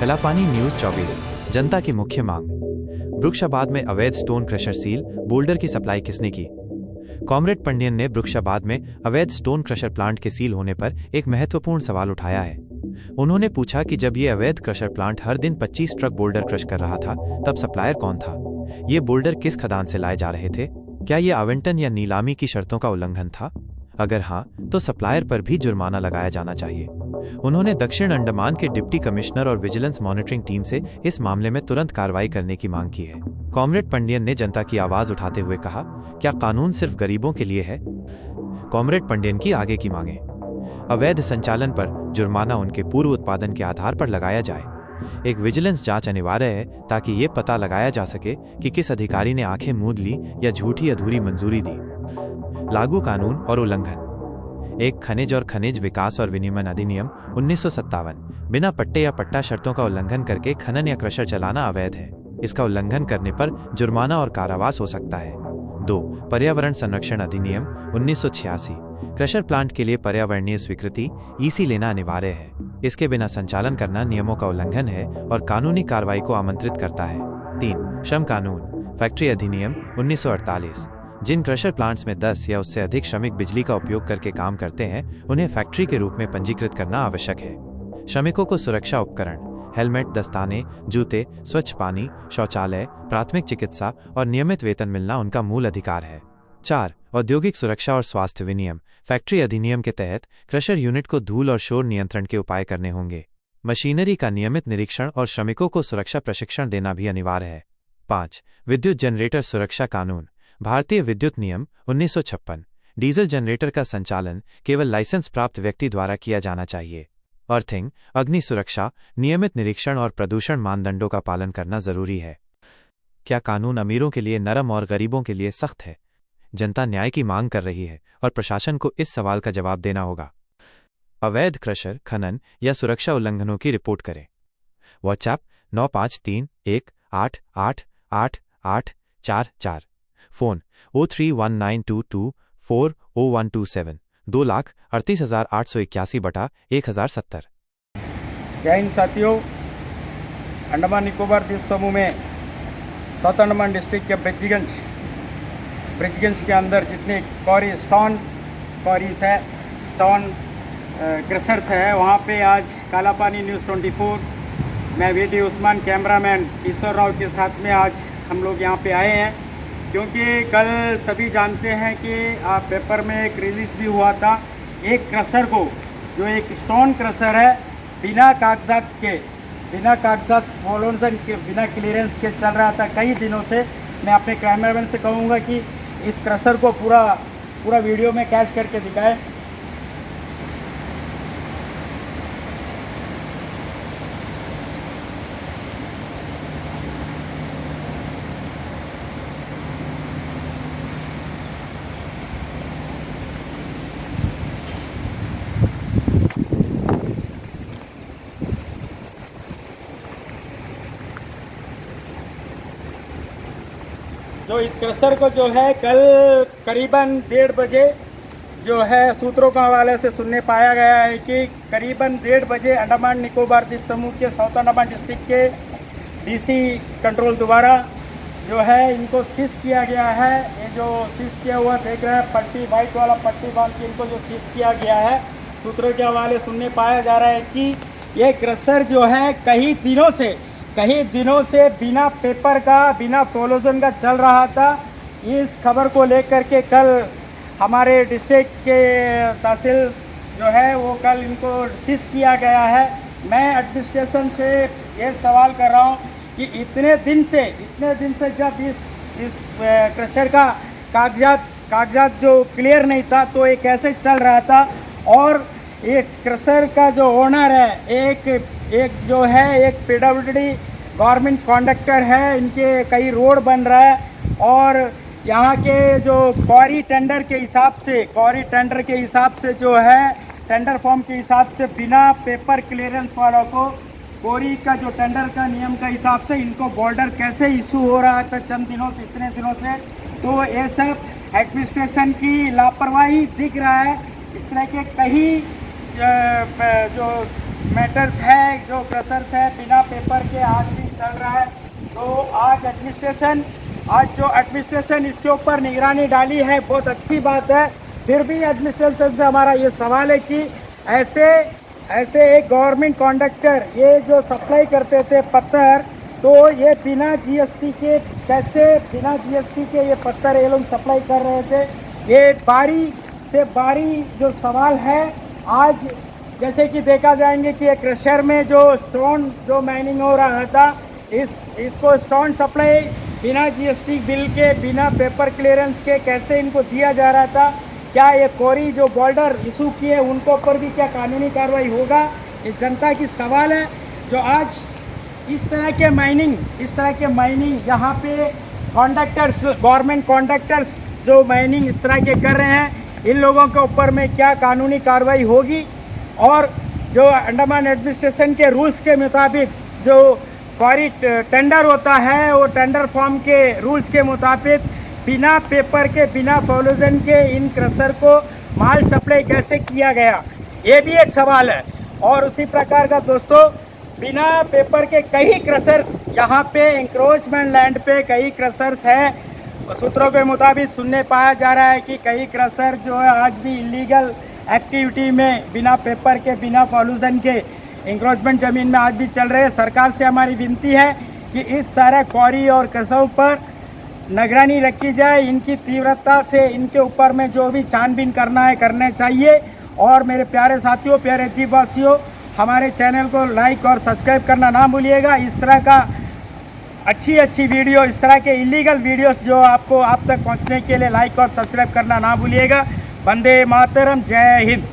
Kalapani news 24। जनता की मुख्य मांग। वृक्षाबाद में अवैध स्टोन क्रशर सील, बोल्डर की सप्लाई किसने की? कॉमरेड पंडियन ने वृक्षाबाद में अवैध स्टोन क्रशर प्लांट के सील होने पर एक महत्वपूर्ण सवाल उठाया है। उन्होंने पूछा कि जब ये अवैध क्रशर प्लांट हर दिन 25 ट्रक बोल्डर क्रश कर रहा था, तब सप्लायर कौन था? ये बोल्डर किस खदान से लाए जा रहे थे? क्या ये आवंटन या नीलामी की शर्तों का उल्लंघन था? अगर हाँ, तो सप्लायर पर भी जुर्माना लगाया जाना चाहिए। उन्होंने दक्षिण अंडमान के डिप्टी कमिश्नर और विजिलेंस मॉनिटरिंग टीम से इस मामले में तुरंत कार्रवाई करने की मांग की है। कॉमरेड पंडियन ने जनता की आवाज उठाते हुए कहा, क्या कानून सिर्फ गरीबों के लिए है? कॉमरेड पंडियन की आगे की मांगे। अवैध संचालन पर जुर्माना उनके पूर्व उत्पादन के आधार पर लगाया जाए। एक विजिलेंस जांच अनिवार्य है ताकि ये पता लगाया जा सके कि किस अधिकारी ने आंखें मूंद ली या झूठी अधूरी मंजूरी दी। लागू कानून और उल्लंघन। एक खनिज और खनिज विकास और विनियमन अधिनियम 1957 बिना पट्टे या पट्टा शर्तों का उल्लंघन करके खनन या क्रशर चलाना अवैध है। इसका उल्लंघन करने पर जुर्माना और कारावास हो सकता है। 2. पर्यावरण संरक्षण अधिनियम 1986 क्रशर प्लांट के लिए पर्यावरणीय स्वीकृति (EC) लेना अनिवार्य है। इसके बिना संचालन करना नियमों का उल्लंघन है और कानूनी कार्रवाई को आमंत्रित करता है। 3. श्रम कानून फैक्ट्री अधिनियम 1948 जिन क्रशर प्लांट्स में 10 या उससे अधिक श्रमिक बिजली का उपयोग करके काम करते हैं, उन्हें फैक्ट्री के रूप में पंजीकृत करना आवश्यक है। श्रमिकों को सुरक्षा उपकरण, हेलमेट, दस्ताने, जूते, स्वच्छ पानी, शौचालय, प्राथमिक चिकित्सा और नियमित वेतन मिलना उनका मूल अधिकार है। 4. औद्योगिक सुरक्षा और स्वास्थ्य विनियम फैक्ट्री अधिनियम के तहत क्रशर यूनिट को धूल और शोर नियंत्रण के उपाय करने होंगे। मशीनरी का नियमित निरीक्षण और श्रमिकों को सुरक्षा प्रशिक्षण देना भी अनिवार्य है। 5. विद्युत जनरेटर सुरक्षा कानून भारतीय विद्युत नियम 1956 डीजल जनरेटर का संचालन केवल लाइसेंस प्राप्त व्यक्ति द्वारा किया जाना चाहिए। अर्थिंग, अग्नि सुरक्षा, नियमित निरीक्षण और प्रदूषण मानदंडों का पालन करना जरूरी है। क्या कानून अमीरों के लिए नरम और गरीबों के लिए सख्त है? जनता न्याय की मांग कर रही है और प्रशासन को इस सवाल का जवाब देना होगा। अवैध क्रशर, खनन या सुरक्षा उल्लंघनों की रिपोर्ट करें। व्हाट्सएप 9531888844। फोन 031922400127 2,38,881/1070। जय हिंद साथियों। अंडमान निकोबार द्वीप समूह में साउथ अंडमान डिस्ट्रिक्ट के ब्रिजगंज के अंदर जितने क्वारीज है, स्टोन क्रशर्स है, वहाँ पे आज कालापानी न्यूज़ 24 मैं वीडी उस्मान कैमरामैन ईश्वर राव के साथ में आज हम लोग यहाँ पे आए हैं, क्योंकि कल सभी जानते हैं कि पेपर में एक रिलीज़ भी हुआ था। एक क्रशर को, जो एक स्टोन क्रशर है, बिना कागजात वॉलोंसन के, बिना क्लियरेंस के चल रहा था कई दिनों से। मैं अपने कैमरामैन से कहूँगा कि इस क्रशर को पूरा वीडियो में कैच करके दिखाएं। जो इस क्रशर को जो है कल करीबन 1:30 बजे जो है सूत्रों के हवाले से सुनने पाया गया है कि करीबन 1:30 बजे अंडमान निकोबार द्वीप समूह के साउथ अंडमान डिस्ट्रिक्ट के DC कंट्रोल द्वारा जो है इनको सीज किया गया है। ये जो सीज किया हुआ देख रहे हैं, पट्टी, वाइट वाला पट्टी बांध के इनको जो सीज किया गया है, सूत्रों के हवाले सुनने पाया जा रहा है कि ये क्रशर जो है कई दिनों से बिना पेपर का, बिना प्रोलोजन का चल रहा था। इस खबर को लेकर के कल हमारे डिस्ट्रिक्ट के तहसील जो है वो कल इनको सीज किया गया है। मैं एडमिनिस्ट्रेशन से ये सवाल कर रहा हूँ कि इतने दिन से जब इस क्रशर का कागजात जो क्लियर नहीं था, तो ये कैसे चल रहा था? और एक क्रशर का जो ओनर है, एक जो है एक PWD गवर्नमेंट कॉन्ट्रैक्टर है, इनके कई रोड बन रहा है और यहाँ के जो क्वारी टेंडर के हिसाब से जो है टेंडर फॉर्म के हिसाब से बिना पेपर क्लियरेंस वालों को क्वारी का जो टेंडर का नियम का हिसाब से इनको बॉर्डर कैसे इशू हो रहा था इतने दिनों से। तो ये सब एडमिनिस्ट्रेशन की लापरवाही दिख रहा है। इस तरह के कई जो मैटर्स है, जो क्रशर्स है बिना पेपर के आज भी चल रहा है। तो आज जो एडमिनिस्ट्रेशन इसके ऊपर निगरानी डाली है, बहुत अच्छी बात है। फिर भी एडमिनिस्ट्रेशन से हमारा ये सवाल है कि ऐसे एक गवर्नमेंट कॉन्ट्रैक्टर ये जो सप्लाई करते थे पत्थर, तो ये बिना जीएसटी के कैसे बिना जीएसटी के ये पत्थर ये लोग सप्लाई कर रहे थे। ये बारी जो सवाल है आज, जैसे कि देखा जाएंगे कि एक क्रशर में जो स्टोन जो माइनिंग हो रहा था, इसको स्टोन सप्लाई बिना जीएसटी बिल के बिना पेपर क्लियरेंस के कैसे इनको दिया जा रहा था। क्या ये कोरी जो बॉर्डर इशू किए उनको पर भी क्या कानूनी कार्रवाई होगा, ये जनता की सवाल है। जो आज इस तरह के माइनिंग यहाँ पे कॉन्ट्रैक्टर्स, गवर्नमेंट कॉन्ट्रैक्टर्स जो माइनिंग इस तरह के कर रहे हैं, इन लोगों के ऊपर में क्या कानूनी कार्रवाई होगी। और जो अंडमान एडमिनिस्ट्रेशन के रूल्स के मुताबिक जो क्वारी टेंडर होता है, वो टेंडर फॉर्म के रूल्स के मुताबिक बिना पेपर के बिना फॉलोजन के इन क्रशर को माल सप्लाई कैसे किया गया, ये भी एक सवाल है। और उसी प्रकार का दोस्तों, बिना पेपर के कई क्रशर्स यहाँ पे इंक्रोचमेंट लैंड पे कई क्रशर्स है। सूत्रों के मुताबिक सुनने पाया जा रहा है कि कई क्रशर जो है आज भी इलीगल एक्टिविटी में बिना पेपर के बिना फॉलोजन के इंक्रोचमेंट ज़मीन में आज भी चल रहे हैं। सरकार से हमारी विनती है कि इस सारे क्वारी और क्रशरों पर निगरानी रखी जाए, इनकी तीव्रता से इनके ऊपर में जो भी छानबीन करना है करना चाहिए। और मेरे प्यारे साथियों, प्यारे द्वीपवासियों, हमारे चैनल को लाइक और सब्सक्राइब करना ना भूलिएगा। इस तरह का अच्छी वीडियो, इस तरह के इलीगल वीडियोस जो आप तक पहुंचने के लिए लाइक और सब्सक्राइब करना ना भूलिएगा। वंदे मातरम, जय हिंद।